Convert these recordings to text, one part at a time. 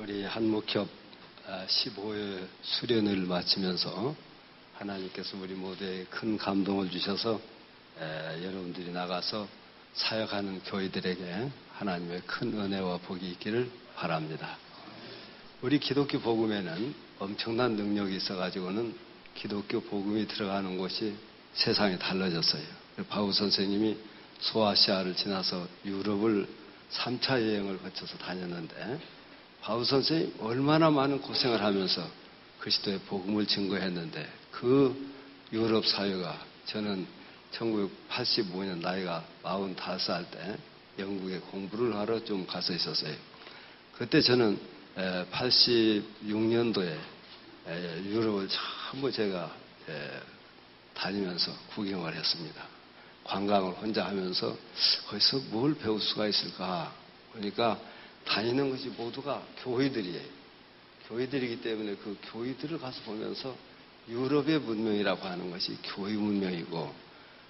우리 한목협 15회 수련을 마치면서 하나님께서 우리 모두에 큰 감동을 주셔서 여러분들이 나가서 사역하는 교회들에게 하나님의 큰 은혜와 복이 있기를 바랍니다. 우리 기독교 복음에는 엄청난 능력이 있어가지고는 기독교 복음이 들어가는 곳이 세상이 달라졌어요. 바울 선생님이 소아시아를 지나서 유럽을 3차 여행을 거쳐서 다녔는데 바울 선생님 얼마나 많은 고생을 하면서 그리스도의 복음을 증거했는데 그 유럽 사회가 저는 1985년 나이가 45살 때 영국에 공부를 하러 좀 가서 있었어요. 그때 저는 86년도에 유럽을 전부 제가 다니면서 구경을 했습니다. 관광을 혼자 하면서 거기서 뭘 배울 수가 있을까? 그러니까 다니는 것이 모두가 교회들이에요. 교회들이기 때문에 그 교회들을 가서 보면서 유럽의 문명이라고 하는 것이 교회 문명이고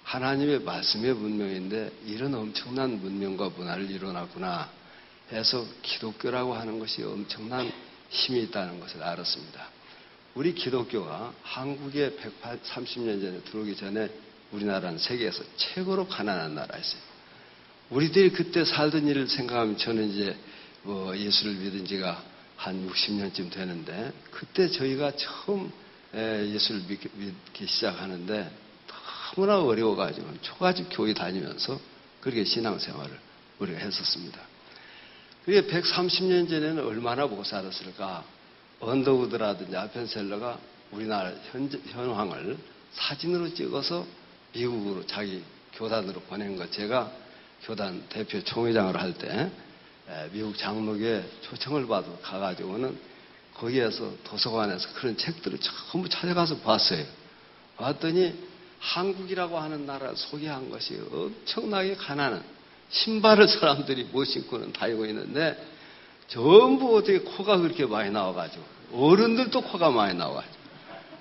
하나님의 말씀의 문명인데 이런 엄청난 문명과 문화를 이뤄놨구나 해서 기독교라고 하는 것이 엄청난 힘이 있다는 것을 알았습니다. 우리 기독교가 한국에 130년 전에 들어오기 전에 우리나라는 세계에서 최고로 가난한 나라였어요. 우리들이 그때 살던 일을 생각하면 저는 이제 예수를 믿은 지가 한 60년쯤 되는데 그때 저희가 처음 예수를 믿기 시작하는데 너무나 어려워가지고 초가집 교회 다니면서 그렇게 신앙생활을 우리가 했었습니다. 그게 130년 전에는 얼마나 못 살았을까? 언더우드라든지 아펜셀러가 우리나라 현황을 사진으로 찍어서 미국으로 자기 교단으로 보낸 것. 제가 교단 대표 총회장을 할 때 미국 장로교에 초청을 받아 가가지고는 거기에서 도서관에서 그런 책들을 전부 찾아가서 봤어요. 봤더니 한국이라고 하는 나라를 소개한 것이 엄청나게 가난한 신발을 사람들이 못 신고는 다니고 있는데 전부 어떻게 코가 그렇게 많이 나와가지고 어른들도 코가 많이 나와가지고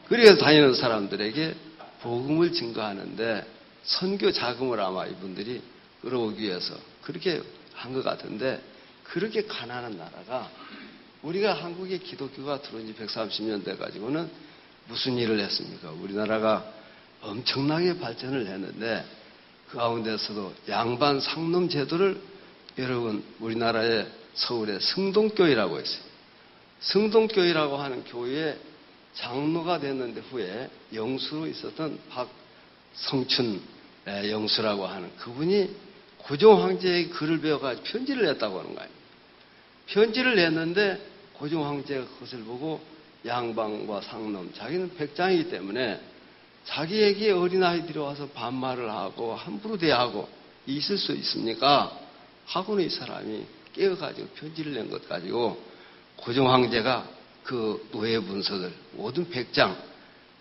그래서 다니는 사람들에게 복음을 증거하는데 선교 자금을 아마 이분들이 끌어오기 위해서 그렇게 한 것 같은데 그렇게 가난한 나라가 우리가 한국의 기독교가 들어온 지 130년 돼가지고는 무슨 일을 했습니까? 우리나라가 엄청나게 발전을 했는데 그 가운데서도 양반 상놈 제도를 여러분 우리나라의 서울에 승동교회라고 있어요. 승동교회라고 하는 교회에 장로가 됐는데 후에 영수로 있었던 박성춘 영수라고 하는 그분이 고종 황제의 글을 배워가지고 편지를 냈다고 하는 거예요. 편지를 냈는데 고종 황제가 그것을 보고 양반과 상놈, 자기는 백장이기 때문에 자기에게 어린아이들이 와서 반말을 하고 함부로 대하고 있을 수 있습니까? 하고는 이 사람이 깨어가지고 편지를 낸 것 가지고 고종 황제가 그 노예 문서들 모든 백장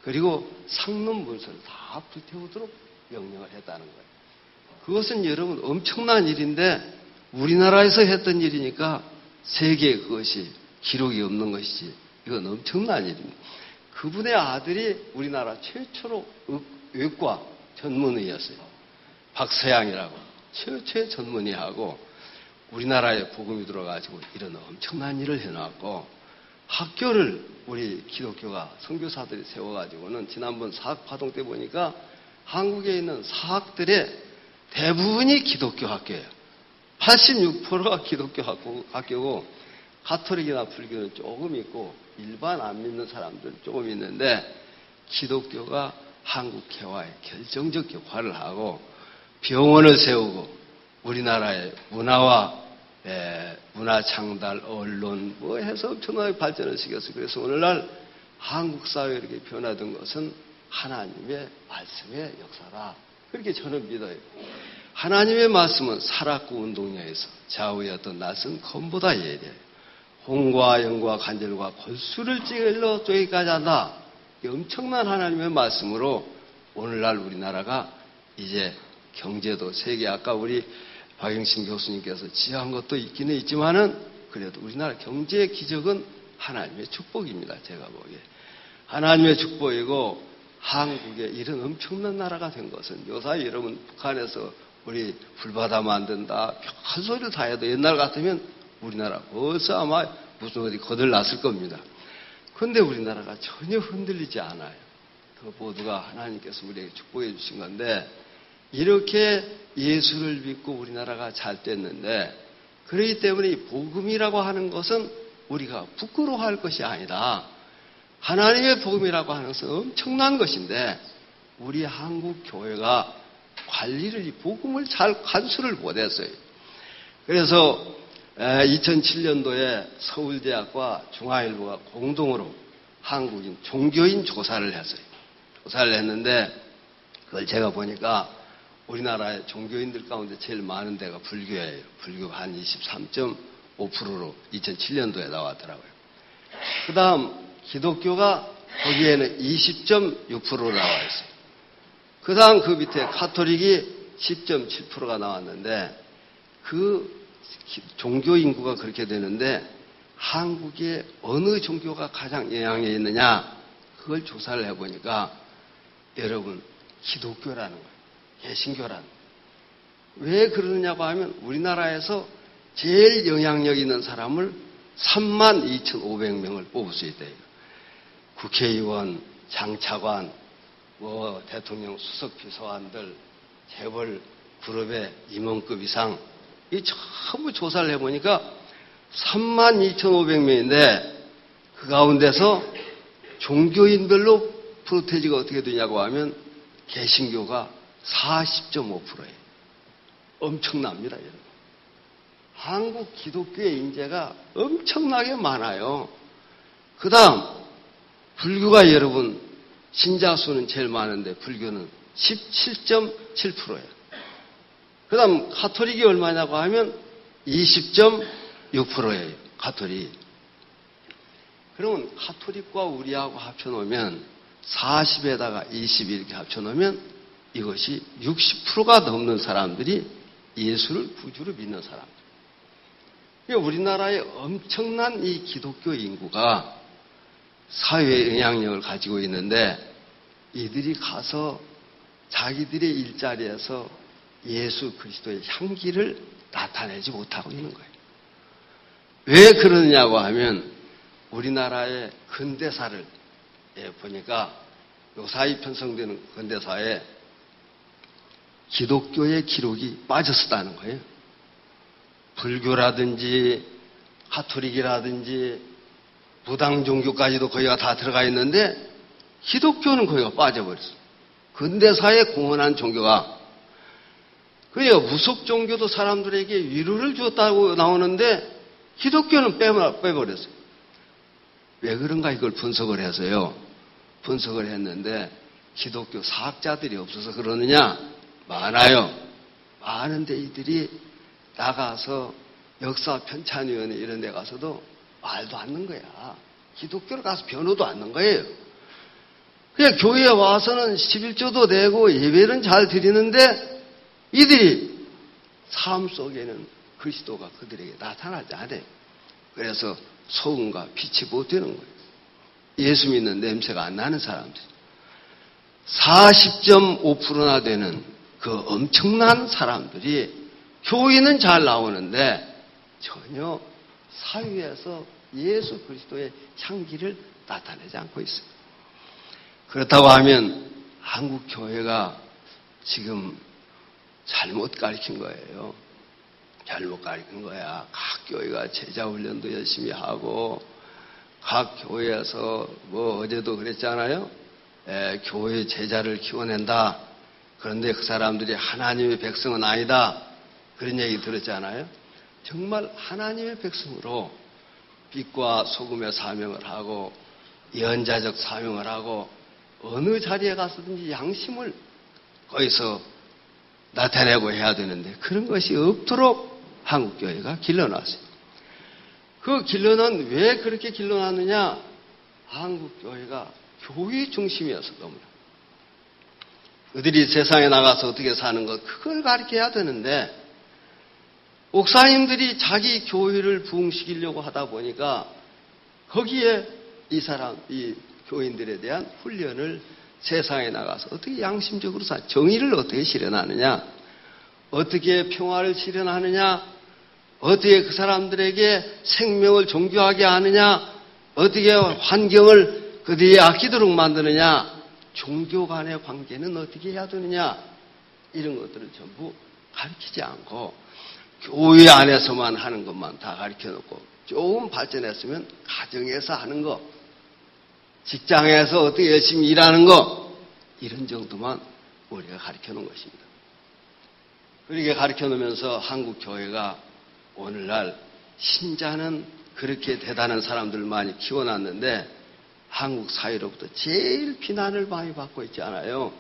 그리고 상놈 문서를 다 불태우도록 명령을 했다는 거예요. 그것은 여러분 엄청난 일인데 우리나라에서 했던 일이니까 세계에 그것이 기록이 없는 것이지 이건 엄청난 일입니다. 그분의 아들이 우리나라 최초로 외과 전문의였어요. 박서양이라고 최초의 전문의하고 우리나라에 복음이 들어가지고 이런 엄청난 일을 해놨고 학교를 우리 기독교가 선교사들이 세워가지고는 지난번 사학파동 때 보니까 한국에 있는 사학들의 대부분이 기독교 학교예요. 86%가 기독교 학교고 가톨릭이나 불교는 조금 있고 일반 안 믿는 사람들은 조금 있는데 기독교가 한국 개화에 결정적 역할을 하고 병원을 세우고 우리나라의 문화와 문화 창달, 언론 뭐 해서 엄청나게 발전을 시켰어요. 그래서 오늘날 한국 사회가 이렇게 변화된 것은 하나님의 말씀의 역사다. 그렇게 저는 믿어요. 하나님의 말씀은 살았고 운동량에서 좌우의 어떤 낯선 검보다 예리해요. 홍과 영과 간절과 골수를 찔러 쪼기까지 한다. 엄청난 하나님의 말씀으로 오늘날 우리나라가 이제 경제도 세계 아까 우리 박영신 교수님께서 지향한 것도 있기는 있지만은 그래도 우리나라 경제의 기적은 하나님의 축복입니다. 제가 보기에. 하나님의 축복이고 한국에 이런 엄청난 나라가 된 것은 요사이 여러분 북한에서 우리 불바다 만든다 별 소리를 다 해도 옛날 같으면 우리나라 벌써 아마 무슨 어디 거들났을 겁니다. 그런데 우리나라가 전혀 흔들리지 않아요. 그 모두가 하나님께서 우리에게 축복해 주신 건데 이렇게 예수를 믿고 우리나라가 잘 됐는데 그렇기 때문에 이 복음이라고 하는 것은 우리가 부끄러워할 것이 아니다. 하나님의 복음이라고 하는 것은 엄청난 것인데 우리 한국 교회가 관리를 이 복음을 잘 간수를 못했어요. 그래서 2007년도에 서울대학과 중앙일보가 공동으로 한국인 종교인 조사를 했어요. 조사를 했는데 그걸 제가 보니까 우리나라의 종교인들 가운데 제일 많은 데가 불교예요. 불교가 한 23.5%로 2007년도에 나왔더라고요. 그 다음 기독교가 거기에는 20.6%로 나와 있어요. 그 다음 그 밑에 카톨릭이 10.7%가 나왔는데 그 종교 인구가 그렇게 되는데 한국의 어느 종교가 가장 영향이 있느냐 그걸 조사를 해보니까 여러분 기독교라는 거예요. 개신교라는 거예요. 왜 그러느냐고 하면 우리나라에서 제일 영향력 있는 사람을 32,500명을 뽑을 수 있다. 국회의원, 장차관, 대통령 수석비서관들, 재벌 그룹의 임원급 이상 이 전부 조사를 해보니까 32,500명인데 그 가운데서 종교인별로 프로테이지가 어떻게 되냐고 하면 개신교가 40.5%예요. 엄청납니다, 여러분. 한국 기독교의 인재가 엄청나게 많아요. 그 다음 불교가 여러분 신자 수는 제일 많은데 불교는 17.7%예요. 그 다음 가톨릭이 얼마냐고 하면 20.6%예요. 가톨릭. 그러면 가톨릭과 우리하고 합쳐놓으면 40에다가 20 이렇게 합쳐놓으면 이것이 60%가 넘는 사람들이 예수를 구주로 믿는 사람. 우리나라의 엄청난 이 기독교 인구가 사회의 영향력을 가지고 있는데 이들이 가서 자기들의 일자리에서 예수 그리스도의 향기를 나타내지 못하고 있는 거예요. 왜 그러느냐고 하면 우리나라의 근대사를 보니까 요사이 편성되는 근대사에 기독교의 기록이 빠졌었다는 거예요. 불교라든지 가톨릭이라든지 무당 종교까지도 거기가 다 들어가 있는데 기독교는 거기가 빠져버렸어요. 근대사에 공헌한 종교가. 그러니까 무속 종교도 사람들에게 위로를 주었다고 나오는데 기독교는 빼버렸어요. 왜 그런가 이걸 분석을 해서요. 분석을 했는데 기독교 사학자들이 없어서 그러느냐? 많아요. 많은데 이들이 나가서 역사 편찬위원회 이런 데 가서도 말도 않는 거야. 기독교를 가서 변호도 않는 거예요. 그냥 교회에 와서는 11조도 내고 예배는 잘 드리는데 이들이 삶 속에는 그리스도가 그들에게 나타나지 않아요. 그래서 소금과 빛이 못 되는 거예요. 예수 믿는 냄새가 안 나는 사람들. 40.5%나 되는 그 엄청난 사람들이 교회는 잘 나오는데 전혀 사회에서 예수 그리스도의 향기를 나타내지 않고 있어요. 그렇다고 하면 한국 교회가 지금 잘못 가르친 거예요. 잘못 가르친 거야. 각 교회가 제자 훈련도 열심히 하고 각 교회에서 어제도 그랬잖아요. 교회 제자를 키워낸다. 그런데 그 사람들이 하나님의 백성은 아니다. 그런 얘기 들었잖아요. 정말 하나님의 백성으로 빛과 소금의 사명을 하고 예언자적 사명을 하고 어느 자리에 가서든지 양심을 거기서 나타내고 해야 되는데 그런 것이 없도록 한국교회가 길러놨어요. 그 길러는 왜 그렇게 길러놨느냐? 한국교회가 교회 중심이어서 너무나. 그들이 세상에 나가서 어떻게 사는 것 그걸 가르쳐야 되는데 목사님들이 자기 교회를 부흥시키려고 하다 보니까 거기에 이 교인들에 대한 훈련을 세상에 나가서 어떻게 양심적으로 정의를 어떻게 실현하느냐, 어떻게 평화를 실현하느냐, 어떻게 그 사람들에게 생명을 존귀하게 하느냐, 어떻게 환경을 그들이 아끼도록 만드느냐, 종교 간의 관계는 어떻게 해야 되느냐, 이런 것들을 전부 가르치지 않고 교회 안에서만 하는 것만 다 가르쳐 놓고, 조금 발전했으면 가정에서 하는 거, 직장에서 어떻게 열심히 일하는 거, 이런 정도만 우리가 가르쳐 놓은 것입니다. 그렇게 가르쳐 놓으면서 한국 교회가 오늘날 신자는 그렇게 대단한 사람들을 많이 키워놨는데 한국 사회로부터 제일 비난을 많이 받고 있지 않아요.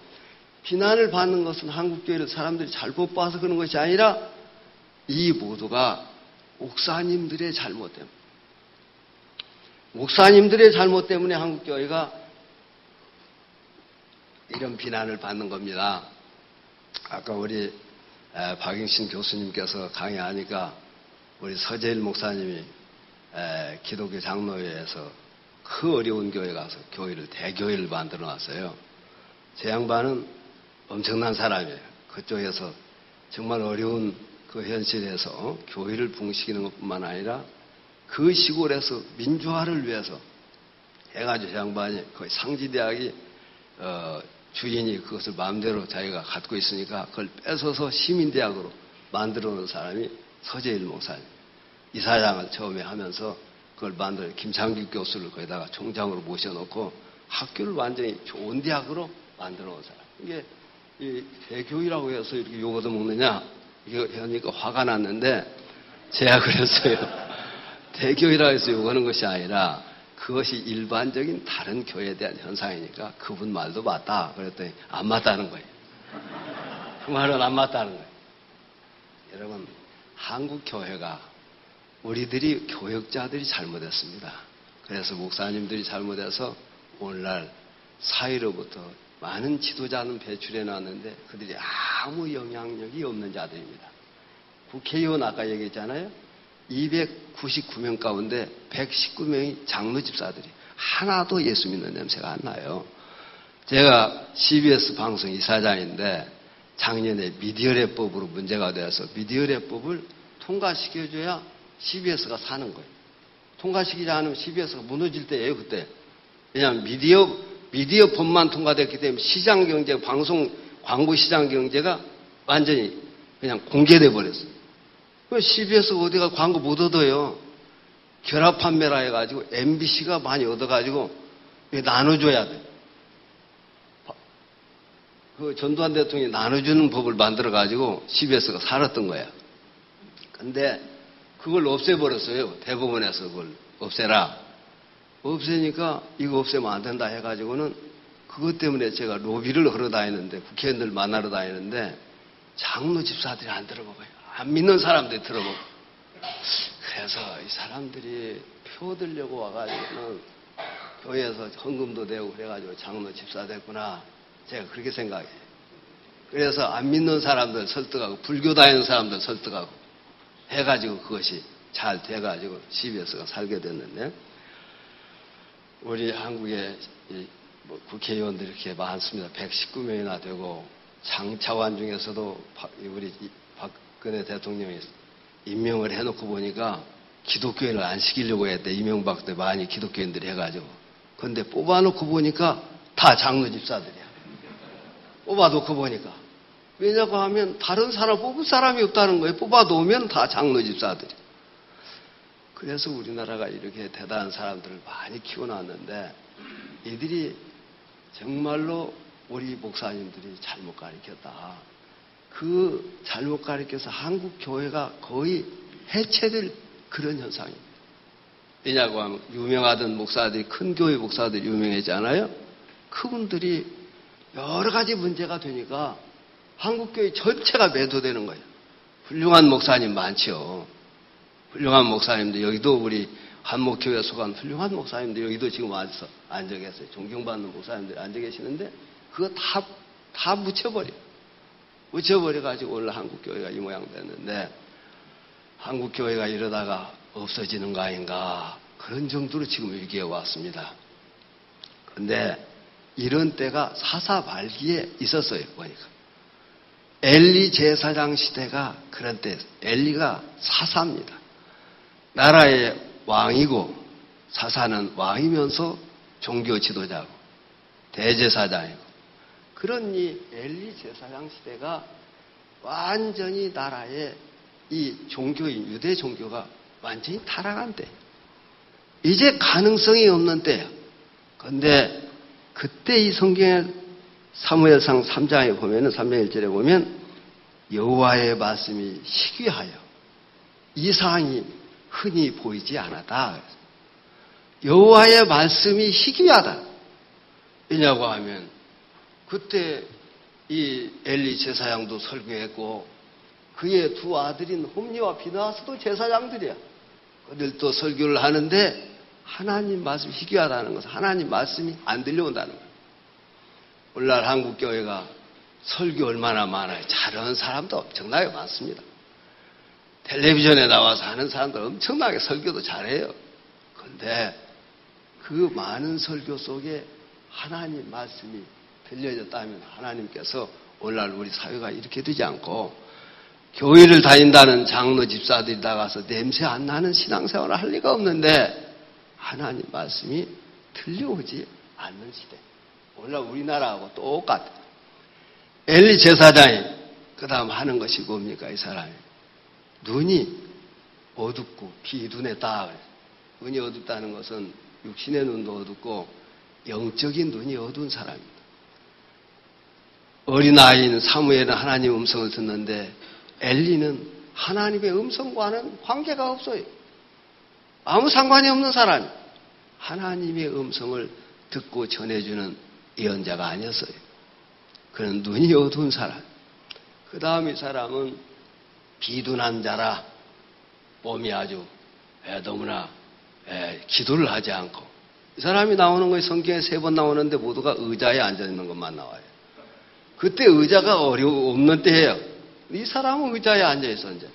비난을 받는 것은 한국 교회를 사람들이 잘못 봐서 그런 것이 아니라 이 모두가 목사님들의 잘못 때문에, 목사님들의 잘못 때문에 한국 교회가 이런 비난을 받는 겁니다. 아까 우리 박영신 교수님께서 강의하니까 우리 서재일 목사님이 기독교 장로회에서 그 어려운 교회 가서 대교회를 만들어 놨어요. 제 양반은 엄청난 사람이에요. 그쪽에서 정말 어려운 그 현실에서 교회를 붕시키는 것뿐만 아니라 그 시골에서 민주화를 위해서 해가지고 제 양반이 거의 상지대학이 주인이 그것을 마음대로 자기가 갖고 있으니까 그걸 뺏어서 시민대학으로 만들어 놓은 사람이 서재일 목사님. 이사장을 처음에 하면서 그걸 만들어 김창규 교수를 거기다가 총장으로 모셔놓고 학교를 완전히 좋은 대학으로 만들어 놓은 사람. 이게 이 대교회라고 해서 이렇게 욕 얻어먹느냐, 이거 하니까 화가 났는데 제가 그랬어요. 대교회라고 해서 욕하는 것이 아니라 그것이 일반적인 다른 교회에 대한 현상이니까 그분 말도 맞다. 그랬더니 안 맞다는 거예요. 그 말은 안 맞다는 거예요. 여러분, 한국 교회가 우리들이 교역자들이 잘못했습니다. 그래서 목사님들이 잘못해서 오늘날 사회로부터 많은 지도자는 배출해 놨는데 그들이 아무 영향력이 없는 자들입니다. 국회의원 아까 얘기했잖아요. 299명 가운데 119명이 장로 집사들이 하나도 예수 믿는 냄새가 안 나요. 제가 CBS 방송 이사장인데 작년에 미디어랩법으로 문제가 되어서 미디어랩법을 통과시켜줘야 CBS가 사는 거예요. 통과시키지 않으면 CBS가 무너질 때예요, 그때. 왜냐하면 미디어법만 통과됐기 때문에 시장 경제, 방송, 광고 시장 경제가 완전히 그냥 공개돼 버렸어요. CBS가 어디가 광고 못 얻어요. 결합 판매라 해가지고 MBC가 많이 얻어가지고 나눠줘야 돼. 그 전두환 대통령이 나눠주는 법을 만들어가지고 CBS가 살았던 거야. 근데 그걸 없애버렸어요. 대법원에서 그걸 없애라. 없애니까 이거 없애면 안 된다 해가지고는 그것 때문에 제가 로비를 걸어 다니는데 국회의원들 만나러 다니는데 장로 집사들이 안 들어먹어요. 안 믿는 사람들이 들어먹어. 그래서 이 사람들이 표 들려고 와가지고는 교회에서 헌금도 내고 그래가지고 장로 집사 됐구나. 제가 그렇게 생각해요. 그래서 안 믿는 사람들 설득하고 불교 다니는 사람들 설득하고 해가지고 그것이 잘 돼가지고 CBS가 살게 됐는데 우리 한국에 국회의원들이 이렇게 많습니다. 119명이나 되고 장차관 중에서도 우리 박근혜 대통령이 임명을 해놓고 보니까 기독교인을 안 시키려고 했대. 이명박 때 많이 기독교인들이 해가지고. 그런데 뽑아놓고 보니까 다 장로 집사들이야. 뽑아놓고 보니까. 왜냐고 하면 다른 사람 뽑을 사람이 없다는 거예요. 뽑아놓으면 다 장로 집사들이. 그래서 우리나라가 이렇게 대단한 사람들을 많이 키워놨는데 이들이 정말로 우리 목사님들이 잘못 가르쳤다. 그 잘못 가르쳐서 한국 교회가 거의 해체될 그런 현상입니다. 왜냐고 하면 유명하던 목사들이 큰 교회 목사들이 유명했잖아요. 그분들이 여러 가지 문제가 되니까 한국 교회 전체가 매도되는 거예요. 훌륭한 목사님 많죠. 훌륭한 목사님들 여기도 우리 한목교회 속한 훌륭한 목사님들 여기도 지금 와서 앉아 계세요. 존경받는 목사님들이 앉아 계시는데 그거 다 묻혀버려요. 묻혀버려가지고 오늘 한국교회가 이 모양 됐는데 한국교회가 이러다가 없어지는 거 아닌가 그런 정도로 지금 위기에 왔습니다. 그런데 이런 때가 사사발기에 있었어요. 보니까 엘리 제사장 시대가 그런 때, 엘리가 사사입니다. 나라의 왕이고, 사사는 왕이면서 종교 지도자고, 대제사장이고, 그런 이 엘리 제사장 시대가 완전히 나라의 이 종교인, 유대 종교가 완전히 타락한 때. 이제 가능성이 없는 때야. 그런데 그때 이 성경의 사무엘상 3장에 보면은 3장 1절에 보면 여호와의 말씀이 희귀하여 이상이 흔히 보이지 않았다. 여호와의 말씀이 희귀하다. 왜냐고 하면 그때 이 엘리 제사장도 설교했고 그의 두 아들인 홈리와 비나하스도 제사장들이야. 그들도 설교를 하는데 하나님 말씀이 희귀하다는 것은 하나님 말씀이 안 들려온다는 거예요. 오늘날 한국교회가 설교 얼마나 많아요. 잘하는 사람도 엄청나게 많습니다. 텔레비전에 나와서 하는 사람들 엄청나게 설교도 잘해요. 그런데 그 많은 설교 속에 하나님 말씀이 들려졌다면 하나님께서 오늘날 우리 사회가 이렇게 되지 않고 교회를 다닌다는 장로 집사들이 나가서 냄새 안 나는 신앙생활을 할 리가 없는데 하나님 말씀이 들려오지 않는 시대. 오늘날 우리나라하고 똑같아. 엘리 제사장이 그 다음 하는 것이 뭡니까? 이 사람이 눈이 어둡고 비 눈에 딱. 눈이 어둡다는 것은 육신의 눈도 어둡고 영적인 눈이 어두운 사람입니다. 어린아이인 사무엘은 하나님의 음성을 듣는데 엘리는 하나님의 음성과는 관계가 없어요. 아무 상관이 없는 사람이 하나님의 음성을 듣고 전해주는 예언자가 아니었어요. 그는 눈이 어두운 사람. 그 다음 이 사람은 비둔한 자라 몸이 아주 너무나 기도를 하지 않고 이 사람이 나오는 것이 성경에 3번 나오는데 모두가 의자에 앉아있는 것만 나와요. 그때 의자가 없는 때예요. 이 사람은 의자에 앉아있어 이제.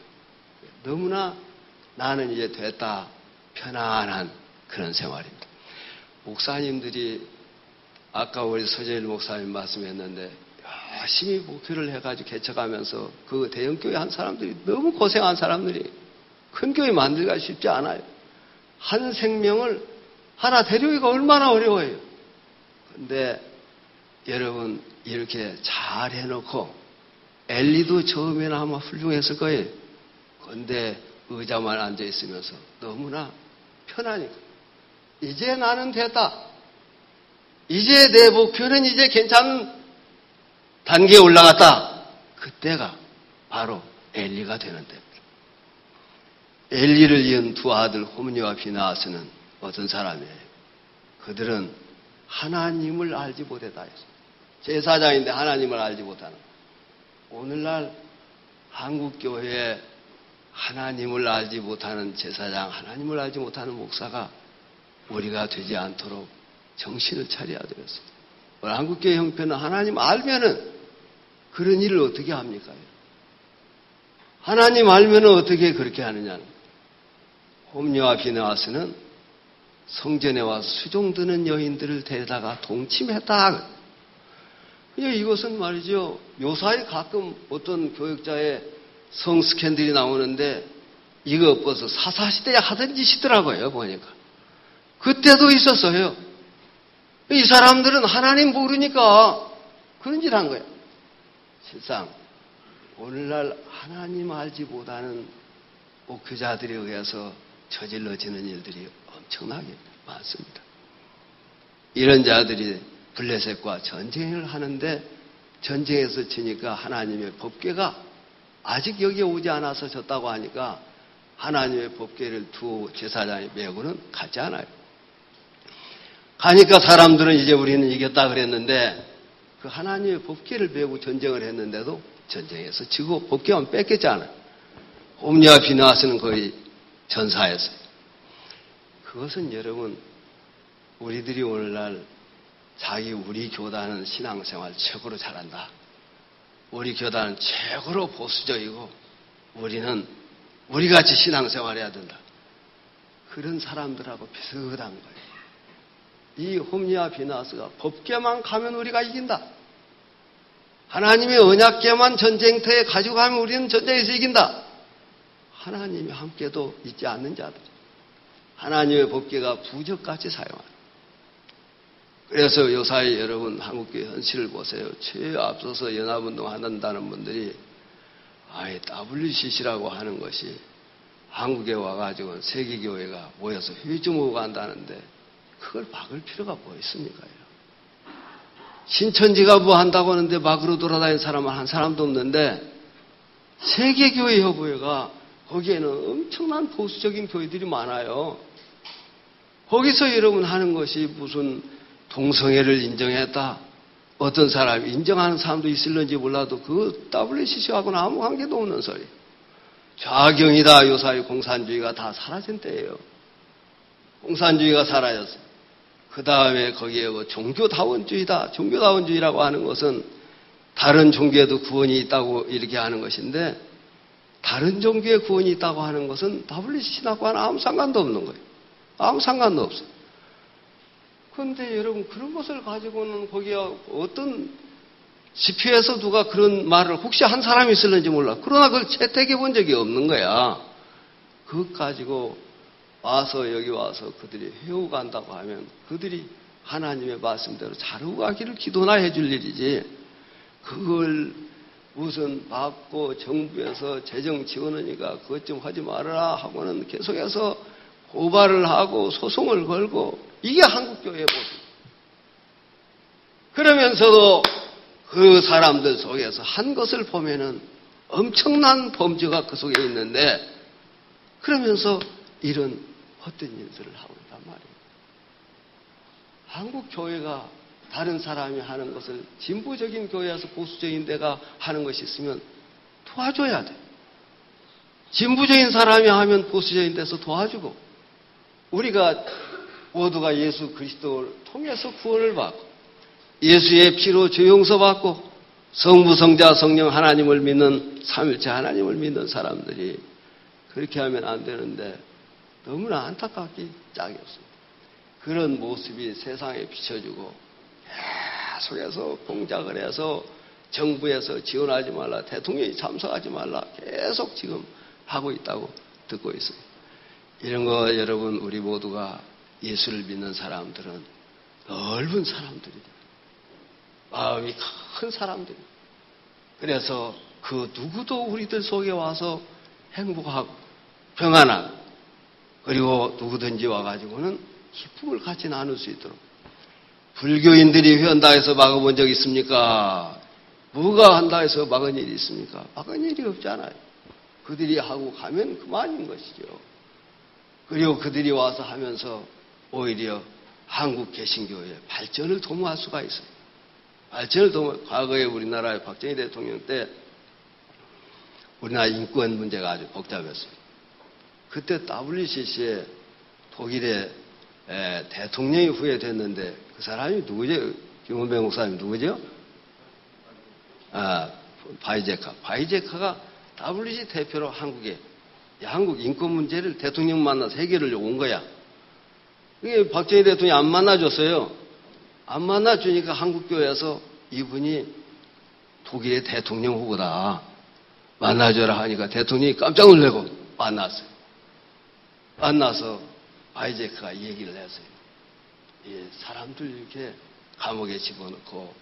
너무나 나는 이제 됐다 편안한 그런 생활입니다. 목사님들이 아까 우리 서재일 목사님 말씀했는데 열심히 목표를 해가지고 개척하면서 그 대형교회 한 사람들이 너무 고생한 사람들이 큰 교회 만들기가 쉽지 않아요. 한 생명을 하나 데려오기가 얼마나 어려워요. 그런데 여러분 이렇게 잘 해놓고 엘리도 처음에는 아마 훌륭했을 거예요. 그런데 의자만 앉아있으면서 너무나 편하니까 이제 나는 됐다. 이제 내 목표는 이제 괜찮은 단계에 올라갔다. 그때가 바로 엘리가 되는 때입니다. 엘리를 이은 두 아들 홈니와 비나하스는 어떤 사람이에요? 그들은 하나님을 알지 못했다 했어요. 제사장인데 하나님을 알지 못하는. 오늘날 한국교회에 하나님을 알지 못하는 제사장, 하나님을 알지 못하는 목사가 우리가 되지 않도록 정신을 차려야 되겠습니다. 한국교회 형편은 하나님 알면은 그런 일을 어떻게 합니까? 하나님 알면은 어떻게 그렇게 하느냐는. 홈리와 비나하스는 성전에 와서 수종 드는 여인들을 데려다가 동침했다. 이것은 말이죠. 요사이 가끔 어떤 교역자의 성 스캔들이 나오는데 이거 벌써 사사시대에 하던 짓이더라고요. 보니까. 그때도 있었어요. 이 사람들은 하나님 모르니까 그런 짓 한 거예요. 실상 오늘날 하나님 알지 못하는 목회자들에 의해서 저질러지는 일들이 엄청나게 많습니다. 이런 자들이 블레셋과 전쟁을 하는데 전쟁에서 지니까 하나님의 법궤가 아직 여기에 오지 않아서 졌다고 하니까 하나님의 법궤를 두 제사장이 메고는 가지 않아요. 가니까 사람들은 이제 우리는 이겼다 그랬는데 그 하나님의 법궤를 메고 전쟁을 했는데도 전쟁에서 지고 법궤만 뺏겼잖아요. 홈리와 비나하스는 거의 전사했어요. 그것은 여러분 우리들이 오늘날 우리 교단은 신앙생활 최고로 잘한다. 우리 교단은 최고로 보수적이고 우리 같이 신앙생활해야 된다. 그런 사람들하고 비슷한 거예요. 이 홈리와 비나하스가 법궤만 가면 우리가 이긴다. 하나님의 언약궤만 전쟁터에 가지고 가면 우리는 전쟁에서 이긴다. 하나님이 함께도 있지 않는 자들. 하나님의 법궤가 부적같이 사용한다. 그래서 요사이 여러분 한국교회 현실을 보세요. 최 앞서서 연합운동 한다는 분들이 WCC라고 하는 것이 한국에 와가지고 세계교회가 모여서 회중하고 한다는데 그걸 막을 필요가 뭐 있습니까? 신천지가 뭐 한다고 하는데 막으로 돌아다니는 사람은 한 사람도 없는데 세계교회 협의회가 거기에는 엄청난 보수적인 교회들이 많아요. 거기서 여러분 하는 것이 무슨 동성애를 인정했다. 어떤 사람이 인정하는 사람도 있을는지 몰라도 그 WCC하고는 아무 관계도 없는 소리. 좌경이다. 요사이 공산주의가 다 사라진 때예요. 공산주의가 사라졌어요. 그 다음에 거기에 뭐 종교다원주의다. 종교다원주의라고 하는 것은 다른 종교에도 구원이 있다고 이렇게 하는 것인데 다른 종교에 구원이 있다고 하는 것은 WCC하고는 아무 상관도 없는 거예요. 아무 상관도 없어요. 그런데 여러분 그런 것을 가지고는 거기에 어떤 집회에서 누가 그런 말을 혹시 한 사람이 있을는지 몰라. 그러나 그걸 채택해 본 적이 없는 거야. 그것 가지고 와서 여기 와서 그들이 해오고 간다고 하면 그들이 하나님의 말씀대로 잘하고 가기를 기도나 해줄 일이지 그걸 무슨 받고 정부에서 재정 지원하니까 그것 좀 하지 말아라 하고는 계속해서 고발을 하고 소송을 걸고 이게 한국교회의 모습. 그러면서도 그 사람들 속에서 한 것을 보면은 엄청난 범죄가 그 속에 있는데 그러면서 이런 헛된 인수를 하고 있단 말이에요. 한국 교회가 다른 사람이 하는 것을 진보적인 교회에서 보수적인 데가 하는 것이 있으면 도와줘야 돼. 진보적인 사람이 하면 보수적인 데서 도와주고 우리가 모두가 예수 그리스도를 통해서 구원을 받고 예수의 피로 죄 용서받고 성부, 성자, 성령 하나님을 믿는 삼일체 하나님을 믿는 사람들이 그렇게 하면 안 되는데 너무나 안타깝기 짝이 없습니다. 그런 모습이 세상에 비춰지고 계속해서 공작을 해서 정부에서 지원하지 말라, 대통령이 참석하지 말라 계속 지금 하고 있다고 듣고 있습니다. 이런 거 여러분 우리 모두가 예수를 믿는 사람들은 넓은 사람들이다. 마음이 큰 사람들이다. 그래서 그 누구도 우리들 속에 와서 행복하고 평안하고 그리고 누구든지 와가지고는 기쁨을 같이 나눌 수 있도록 불교인들이 회원다 해서 막아본 적 있습니까? 뭐가 한다 해서 막은 일이 있습니까? 막은 일이 없잖아요. 그들이 하고 가면 그만인 것이죠. 그리고 그들이 와서 하면서 오히려 한국 개신교회의 발전을 도모할 수가 있어요. 과거에 우리나라의 박정희 대통령 때 우리나라 인권 문제가 아주 복잡했습니다. 그때 WCC에 독일의 대통령이 후회됐는데 그 사람이 누구죠? 김원배 목사님 누구죠? 바이제카. 바이제카가 WCC 대표로 한국에 한국 인권 문제를 대통령 만나서 해결하려고 온 거야. 그게 박정희 대통령이 안 만나줬어요. 안 만나주니까 한국교회에서 이분이 독일의 대통령 후보다 만나줘라 하니까 대통령이 깜짝 놀라고 만났어요. 만나서 바이제카가 얘기를 했어요. 사람들 이렇게 감옥에 집어넣고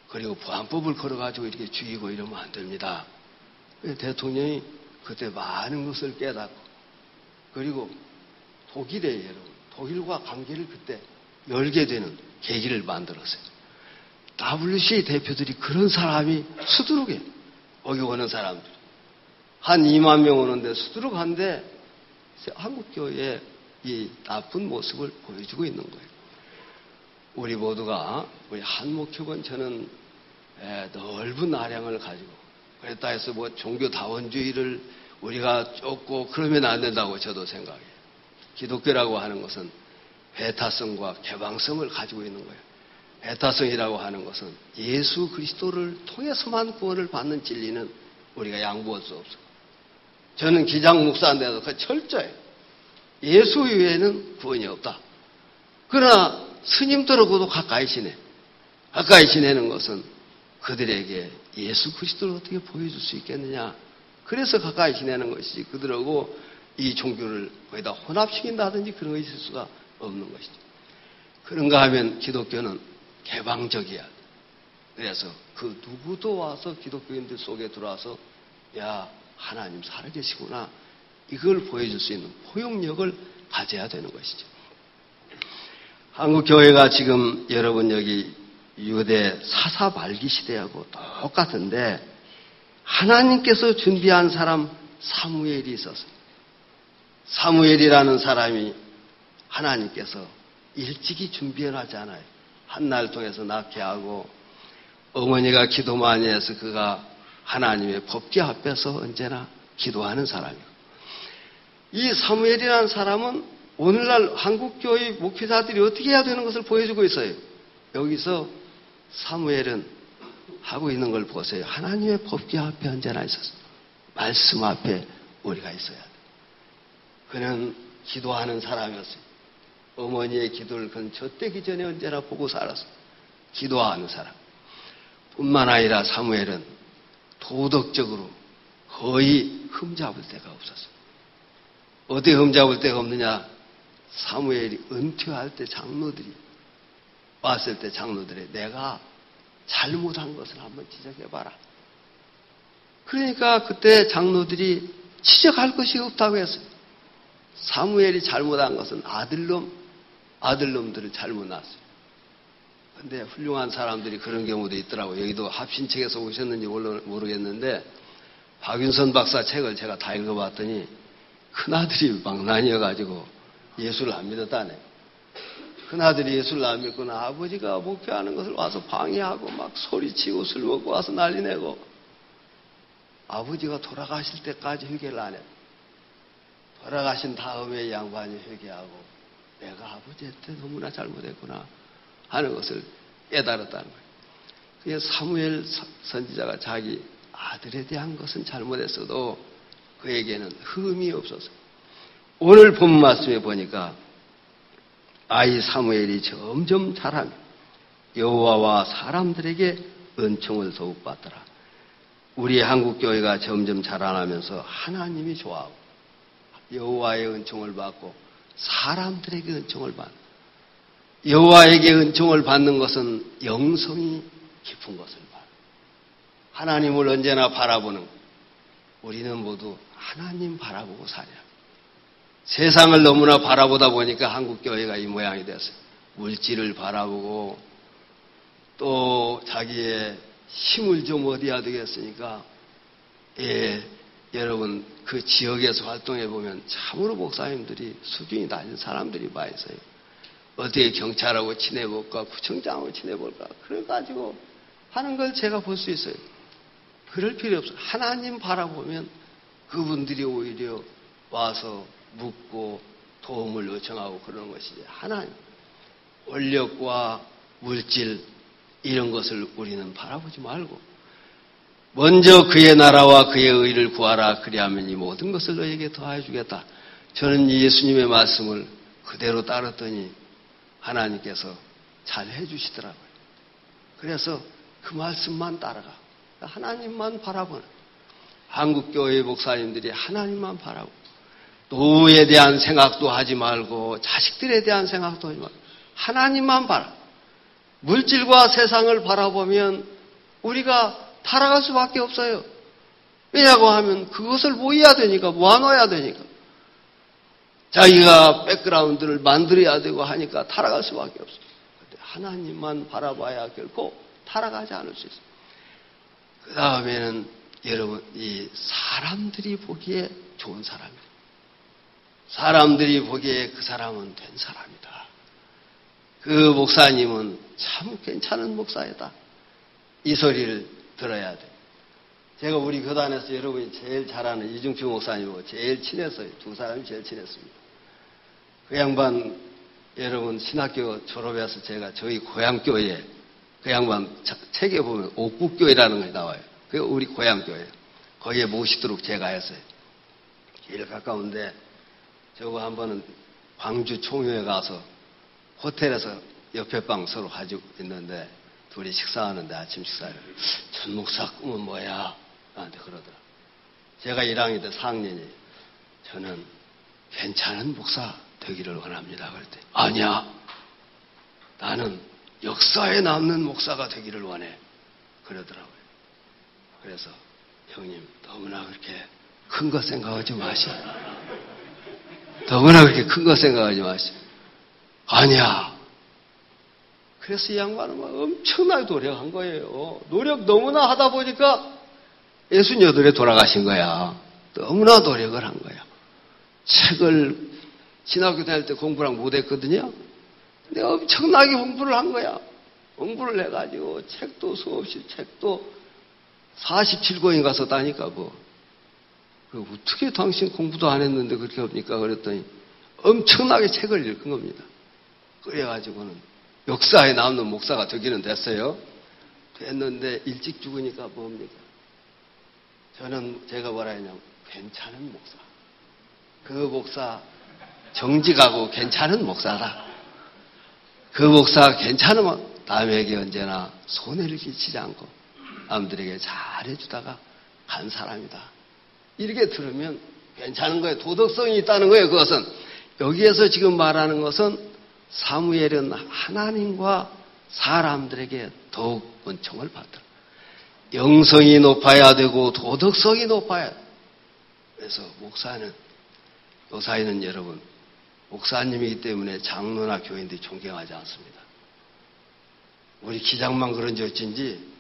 그리고 보안법을 걸어가지고 이렇게 죽이고 이러면 안 됩니다. 대통령이 그때 많은 것을 깨닫고 그리고 독일과 관계를 그때 열게 되는 계기를 만들었어요. WCC 대표들이 그런 사람이 수두룩해. 거기 오는 사람들. 한 2만 명 오는데 수두룩한데 한국교회의 이 나쁜 모습을 보여주고 있는 거예요. 우리 모두가 우리 한목협은 저는 넓은 아량을 가지고 그랬다 해서 뭐 종교다원주의를 우리가 쫓고 그러면 안 된다고 저도 생각해요. 기독교라고 하는 것은 배타성과 개방성을 가지고 있는 거예요. 배타성이라고 하는 것은 예수 그리스도를 통해서만 구원을 받는 진리는 우리가 양보할 수 없어요. 저는 기장 목사인데도 그 철저해요. 예수 외에는 구원이 없다. 그러나 스님들하고도 가까이 지내. 가까이 지내는 것은 그들에게 예수 그리스도를 어떻게 보여줄 수 있겠느냐. 그래서 가까이 지내는 것이지 그들하고 이 종교를 거기다 혼합시킨다든지 그런 것이 있을 수가 없는 것이죠. 그런가 하면 기독교는 개방적이야. 그래서 그 누구도 와서 기독교인들 속에 들어와서 야, 하나님 살아계시구나, 이걸 보여줄 수 있는 포용력을 가져야 되는 것이죠. 한국 교회가 지금 여러분 여기 유대 사사 말기 시대하고 똑같은데 하나님께서 준비한 사람 사무엘이 있었어요. 사무엘이라는 사람이 하나님께서 일찍이 준비해놨지 않아요. 한날 통해서 낳게 하고 어머니가 기도 많이 해서 그가 하나님의 법궤 앞에서 언제나 기도하는 사람이고, 이 사무엘이라는 사람은 오늘날 한국교회 목회자들이 어떻게 해야 되는 것을 보여주고 있어요. 여기서 사무엘은 하고 있는 걸 보세요. 하나님의 법궤 앞에 언제나 있었어요. 말씀 앞에 우리가 있어야 돼요. 그는 기도하는 사람이었어요. 어머니의 기도를 그는 젖대기 전에 언제나 보고 살았어요. 기도하는 사람. 뿐만 아니라 사무엘은 도덕적으로 거의 흠잡을 데가 없었어요. 어디 흠잡을 데가 없느냐? 사무엘이 은퇴할 때 장로들이 왔을 때 장로들이 내가 잘못한 것을 한번 지적해봐라. 그러니까 그때 장로들이 지적할 것이 없다고 했어요. 사무엘이 잘못한 것은 아들놈들을 잘못 낳았어요. 근데 훌륭한 사람들이 그런 경우도 있더라고요. 여기도 합신책에서 오셨는지 모르겠는데 박윤선 박사 책을 제가 다 읽어봤더니 큰아들이 망난이여가지고 예수를 안 믿었다네. 큰아들이 예수를 안 믿거나 아버지가 목회하는 것을 와서 방해하고 막 소리치고 술 먹고 와서 난리내고 아버지가 돌아가실 때까지 회개를 안 했고 돌아가신 다음에 이 양반이 회개하고 내가 아버지한테 너무나 잘못했구나 하는 것을 깨달았다는 거예요. 그래서 사무엘 선지자가 자기 아들에 대한 것은 잘못했어도 그에게는 흠이 없었어요. 오늘 본 말씀에 보니까 아이 사무엘이 점점 자라며 여호와와 사람들에게 은총을 더욱 받더라. 우리 한국교회가 점점 자라나면서 하나님이 좋아하고 여호와의 은총을 받고 사람들에게 은총을 받는, 여호와에게 은총을 받는 것은 영성이 깊은 것을 봐요. 하나님을 언제나 바라보는, 우리는 모두 하나님 바라보고 살아야 합니다. 세상을 너무나 바라보다 보니까 한국교회가 이 모양이 됐어요. 물질을 바라보고 또 자기의 힘을 좀 어디야 되겠으니까, 여러분 그 지역에서 활동해 보면 참으로 목사님들이 수준이 낮은 사람들이 많이 있어요. 어떻게 경찰하고 친해볼까, 구청장하고 친해볼까, 그래가지고 하는 걸 제가 볼 수 있어요. 그럴 필요 없어요. 하나님 바라보면 그분들이 오히려 와서 묻고 도움을 요청하고 그러는 것이지, 하나님 권력과 물질 이런 것을 우리는 바라보지 말고 먼저 그의 나라와 그의 의를 구하라. 그리하면 이 모든 것을 너에게 더하여 주겠다. 저는 예수님의 말씀을 그대로 따랐더니 하나님께서 잘 해주시더라고요. 그래서 그 말씀만 따라가, 하나님만 바라보는 한국교회 목사님들이 하나님만 바라보고 노후에 대한 생각도 하지 말고 자식들에 대한 생각도 하지 말고 하나님만 바라. 물질과 세상을 바라보면 우리가 타락할 수밖에 없어요. 왜냐고 하면 그것을 모여야 되니까, 모아놓아야 되니까. 자기가 백그라운드를 만들어야 되고 하니까 타락할 수밖에 없어요. 하나님만 바라봐야 결코 타락하지 않을 수 있어요. 그 다음에는 여러분, 이 사람들이 보기에 좋은 사람이에요. 사람들이 보기에 그 사람은 된 사람이다. 그 목사님은 참 괜찮은 목사이다. 이 소리를 들어야 돼. 제가 우리 교단에서 여러분이 제일 잘 아는 이중주 목사님하고 제일 친했어요. 두 사람이 제일 친했습니다. 그 양반, 여러분 신학교 졸업해서 제가 저희 고향교회, 그 양반 책에 보면 옥국교회라는 것이 나와요. 그게 우리 고향교회. 거기에 모시도록 제가 했어요. 제일 가까운데 저거 한 번은 광주 총회에 가서 호텔에서 옆에 방 서로 가지고 있는데 둘이 식사하는데 아침 식사를 전 목사 꿈은 뭐야? 나한테 그러더라. 제가 1학년 때 4학년이 저는 괜찮은 목사 되기를 원합니다. 그랬더니 아니야. 나는 역사에 남는 목사가 되기를 원해. 그러더라고요. 그래서 형님 너무나 그렇게 큰 거 생각하지 마시오. 너무나 그렇게 큰 거 생각하지 마시오. 아니야. 그래서 이 양반은 막 엄청나게 노력한 거예요. 노력 너무나 하다 보니까 68에 돌아가신 거야. 너무나 노력을 한 거야. 책을 신학교 다닐 때 공부랑 못했거든요. 근데 엄청나게 공부를 한 거야. 공부를 해가지고 책도 수없이 책도 47권인 가서 다니까 뭐. 어떻게 당신 공부도 안 했는데 그렇게 합니까? 그랬더니 엄청나게 책을 읽은 겁니다. 그래가지고는 역사에 남는 목사가 되기는 됐어요. 됐는데 일찍 죽으니까 뭡니까? 저는 제가 뭐라 했냐면 괜찮은 목사. 그 목사 정직하고 괜찮은 목사다. 그 목사가 괜찮으면 남에게 언제나 손해를 끼치지 않고 남들에게 잘해주다가 간 사람이다. 이렇게 들으면 괜찮은 거예요. 도덕성이 있다는 거예요. 그것은 여기에서 지금 말하는 것은 사무엘은 하나님과 사람들에게 더욱 은총을 받더라. 영성이 높아야 되고 도덕성이 높아야 돼. 그래서 목사는 요사이는 여러분 목사님이기 때문에 장로나 교인들이 존경하지 않습니다. 우리 기장만 그런지 어쩐지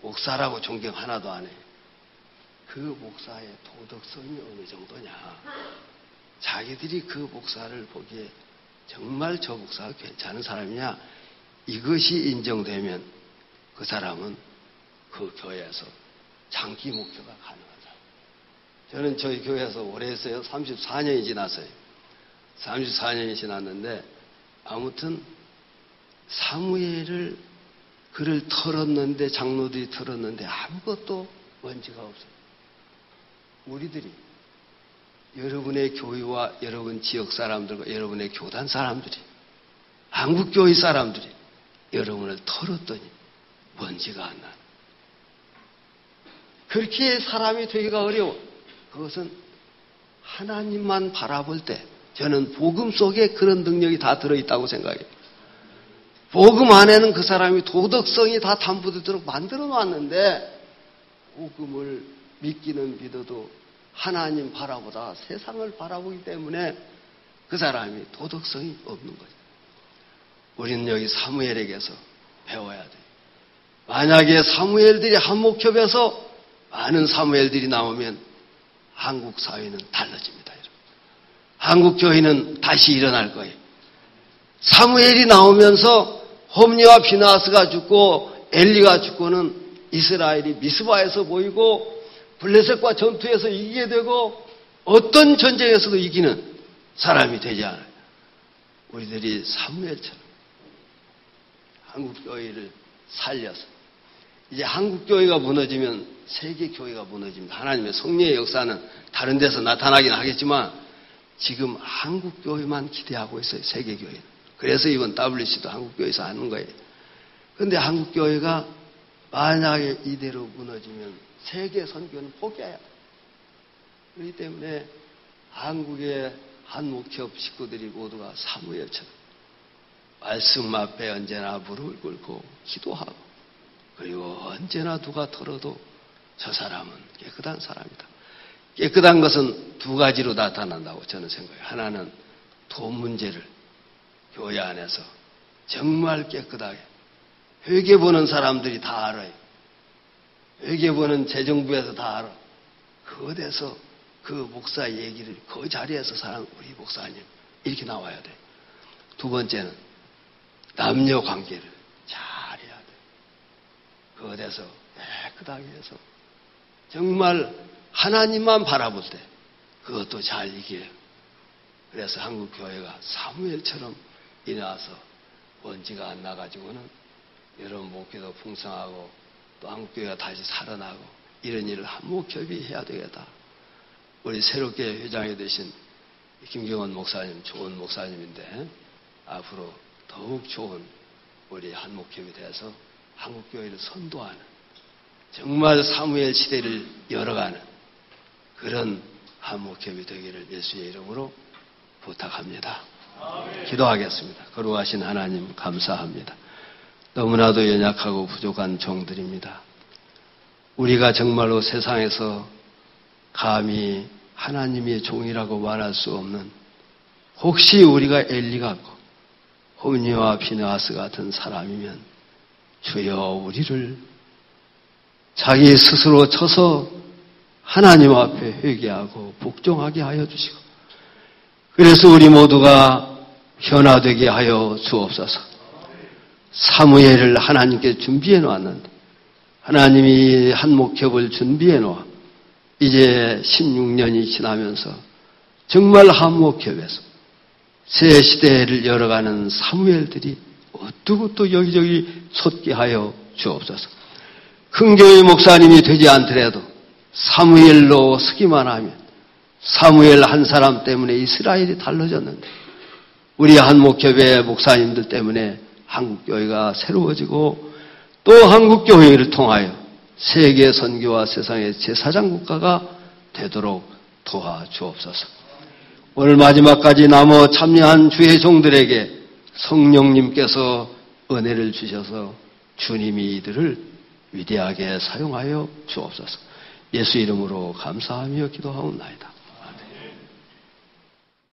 목사라고 존경 하나도 안 해요. 그 목사의 도덕성이 어느 정도냐. 자기들이 그 목사를 보기에 정말 저 목사가 괜찮은 사람이냐. 이것이 인정되면 그 사람은 그 교회에서 장기 목표가 가능하다. 저는 저희 교회에서 오래 했어요. 34년이 지났어요. 34년이 지났는데 아무튼 사무엘을 그를 털었는데 장로들이 털었는데 아무것도 먼지가 없어요. 우리들이 여러분의 교회와 여러분 지역 사람들과 여러분의 교단 사람들이 한국교회 사람들이 여러분을 털었더니 먼지가 안 나는. 그렇게 사람이 되기가 어려워. 그것은 하나님만 바라볼 때 저는 복음 속에 그런 능력이 다 들어있다고 생각해요. 복음 안에는 그 사람이 도덕성이 다 담보되도록 만들어 놨는데 복음을 믿기는 믿어도 하나님 바라보다 세상을 바라보기 때문에 그 사람이 도덕성이 없는 거죠. 우리는 여기 사무엘에게서 배워야 돼요. 만약에 사무엘들이 한목협에서 많은 사무엘들이 나오면 한국 사회는 달라집니다. 여러분. 한국 교회는 다시 일어날 거예요. 사무엘이 나오면서 홈리와 비나스가 죽고 엘리가 죽고는 이스라엘이 미스바에서 보이고 블레셋과 전투에서 이기게 되고 어떤 전쟁에서도 이기는 사람이 되지 않아요. 우리들이 사무엘처럼 한국교회를 살려서 이제 한국교회가 무너지면 세계교회가 무너집니다. 하나님의 성령의 역사는 다른 데서 나타나긴 하겠지만 지금 한국교회만 기대하고 있어요. 세계교회는. 그래서 이번 WC도 한국교회에서 하는 거예요. 그런데 한국교회가 만약에 이대로 무너지면 세계 선교는 포기해야 돼요. 그렇기 때문에 한국의 한목협 식구들이 모두가 사무엘처럼 말씀 앞에 언제나 무릎을 꿇고 기도하고 그리고 언제나 누가 털어도 저 사람은 깨끗한 사람이다. 깨끗한 것은 두 가지로 나타난다고 저는 생각해요. 하나는 돈 문제를 교회 안에서 정말 깨끗하게 회개 보는 사람들이 다 알아요. 회개 보는 재정부에서 다 알아. 그것에서 그 목사 얘기를 그 자리에서 사는 우리 목사님 이렇게 나와야 돼. 두 번째는 남녀 관계를 잘해야 돼. 그것에서 깨끗하게 해서 정말 하나님만 바라볼 때 그것도 잘 이겨요. 그래서 한국 교회가 사무엘처럼 일어나서 먼지가 안 나가지고는 여러분 목회도 풍성하고 또 한국교회가 다시 살아나고 이런 일을 한목협이 해야 되겠다. 우리 새롭게 회장이 되신 김경원 목사님 좋은 목사님인데 앞으로 더욱 좋은 우리 한목협이 돼서 한국교회를 선도하는, 정말 사무엘 시대를 열어가는 그런 한목협이 되기를 예수의 이름으로 부탁합니다. 기도하겠습니다. 거룩하신 하나님 감사합니다. 너무나도 연약하고 부족한 종들입니다. 우리가 정말로 세상에서 감히 하나님의 종이라고 말할 수 없는, 혹시 우리가 엘리 같고 홈니와 피느하스 같은 사람이면 주여 우리를 자기 스스로 쳐서 하나님 앞에 회개하고 복종하게 하여 주시고, 그래서 우리 모두가 변화되게 하여 주옵소서. 사무엘을 하나님께 준비해 놓았는데 하나님이 한목협을 준비해 놓아 이제 16년이 지나면서 정말 한목협에서 새 시대를 열어가는 사무엘들이 어떻게 또 여기저기 솟게 하여 주옵소서. 큰 교회 목사님이 되지 않더라도 사무엘로 서기만 하면, 사무엘 한 사람 때문에 이스라엘이 달라졌는데 우리 한목협의 목사님들 때문에 한국교회가 새로워지고 또 한국교회를 통하여 세계 선교와 세상의 제사장 국가가 되도록 도와주옵소서. 오늘 마지막까지 남아 참여한 주의 종들에게 성령님께서 은혜를 주셔서 주님이 이들을 위대하게 사용하여 주옵소서. 예수 이름으로 감사하며 기도하옵나이다.